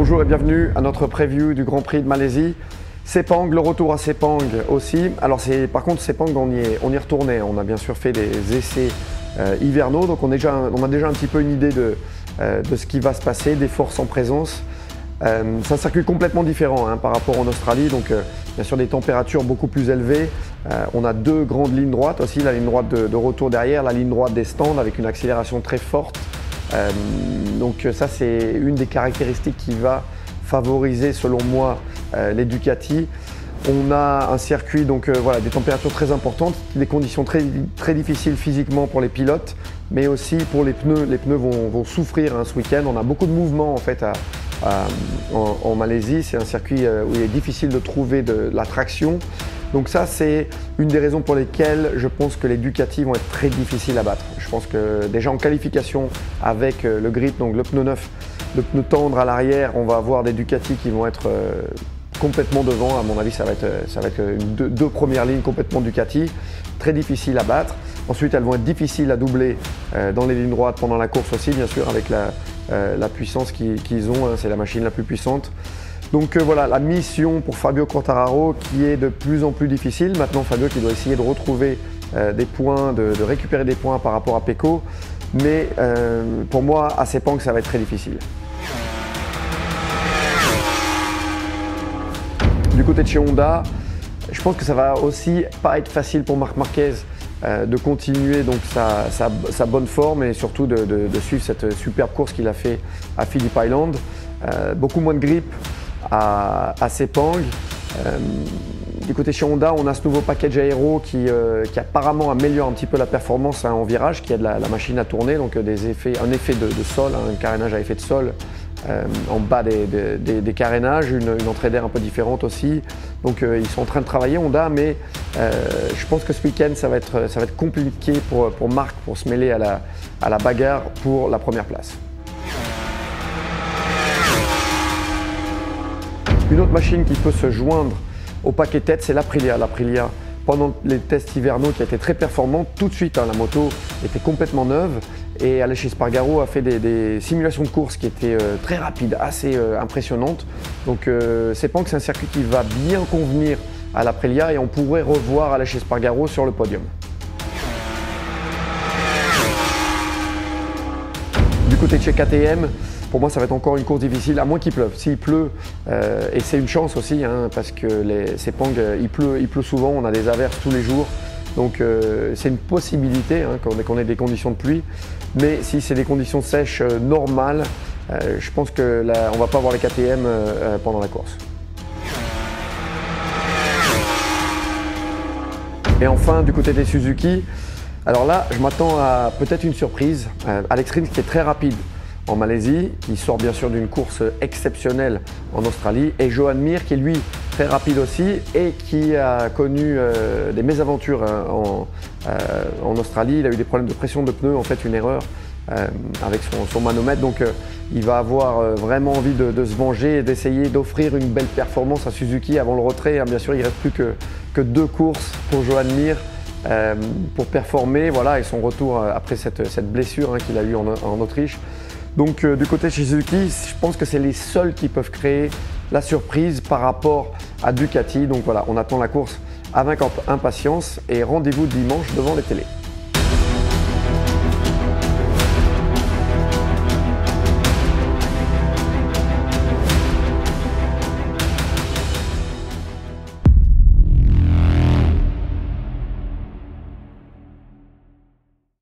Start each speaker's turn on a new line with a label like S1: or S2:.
S1: Bonjour et bienvenue à notre preview du Grand Prix de Malaisie. Sepang, le retour à Sepang aussi. Alors par contre Sepang on y est retourné, on a bien sûr fait des essais hivernaux, donc on a déjà un petit peu une idée de ce qui va se passer, des forces en présence. C'est un circuit complètement différent par rapport en Australie, donc bien sûr des températures beaucoup plus élevées. On a deux grandes lignes droites aussi, la ligne droite de retour derrière, la ligne droite des stands avec une accélération très forte. Donc ça c'est une des caractéristiques qui va favoriser selon moi les Ducati. On a un circuit, donc voilà, des températures très importantes, des conditions très difficiles physiquement pour les pilotes, mais aussi pour les pneus. Les pneus vont souffrir ce week-end. On a beaucoup de mouvements en fait en Malaisie. C'est un circuit où il est difficile de trouver de la traction. Donc ça c'est une des raisons pour lesquelles je pense que les Ducati vont être très difficiles à battre. Je pense que déjà en qualification avec le grip, donc le pneu neuf, le pneu tendre à l'arrière, on va avoir des Ducati qui vont être complètement devant. À mon avis ça va être deux premières lignes complètement Ducati, très difficiles à battre. Ensuite elles vont être difficiles à doubler dans les lignes droites pendant la course aussi, bien sûr, avec la puissance qu'ils ont, c'est la machine la plus puissante. Donc voilà, la mission pour Fabio Quartararo qui est de plus en plus difficile. Maintenant Fabio qui doit essayer de retrouver des points, de récupérer des points par rapport à Pecco. Mais pour moi, à Sepang, ça va être très difficile. Du côté de chez Honda, je pense que ça va aussi pas être facile pour Marc Marquez de continuer donc sa bonne forme et surtout de suivre cette superbe course qu'il a fait à Phillip Island. Beaucoup moins de grip à Sepang. Du côté chez Honda, on a ce nouveau package aéro qui apparemment améliore un petit peu la performance en virage, qui aide la machine à tourner, donc un effet de sol, un carénage à effet de sol en bas des carénages, une entrée d'air un peu différente aussi. Donc ils sont en train de travailler Honda, mais je pense que ce week-end ça va être compliqué pour Marc pour se mêler à la bagarre pour la première place. Une autre machine qui peut se joindre au paquet tête, c'est l'Aprilia. L'Aprilia, pendant les tests hivernaux, qui a été très performante, tout de suite, la moto était complètement neuve et Aleix Espargaro a fait des simulations de course qui étaient très rapides, assez impressionnantes. Donc Sepang, c'est un circuit qui va bien convenir à l'Aprilia et on pourrait revoir Aleix Espargaro sur le podium. Du côté de chez KTM, pour moi, ça va être encore une course difficile, à moins qu'il pleuve. S'il pleut, et c'est une chance aussi, parce que Sepang, il pleut souvent, on a des averses tous les jours. Donc c'est une possibilité qu'on ait des conditions de pluie. Mais si c'est des conditions sèches normales, je pense qu'on ne va pas voir les KTM pendant la course. Et enfin, du côté des Suzuki, alors là, je m'attends à peut-être une surprise. Alex Rins qui est très rapide en Malaisie, qui sort bien sûr d'une course exceptionnelle en Australie, et Joan Mir qui est lui très rapide aussi et qui a connu des mésaventures en Australie. Il a eu des problèmes de pression de pneus, en fait une erreur avec son manomètre, donc il va avoir vraiment envie de se venger et d'essayer d'offrir une belle performance à Suzuki avant le retrait. Bien sûr il ne reste plus que deux courses pour Joan Mir pour performer, voilà, et son retour après cette blessure qu'il a eue en Autriche. Donc du côté de Suzuki, je pense que c'est les seuls qui peuvent créer la surprise par rapport à Ducati. Donc voilà, on attend la course avec impatience et rendez-vous dimanche devant les télés.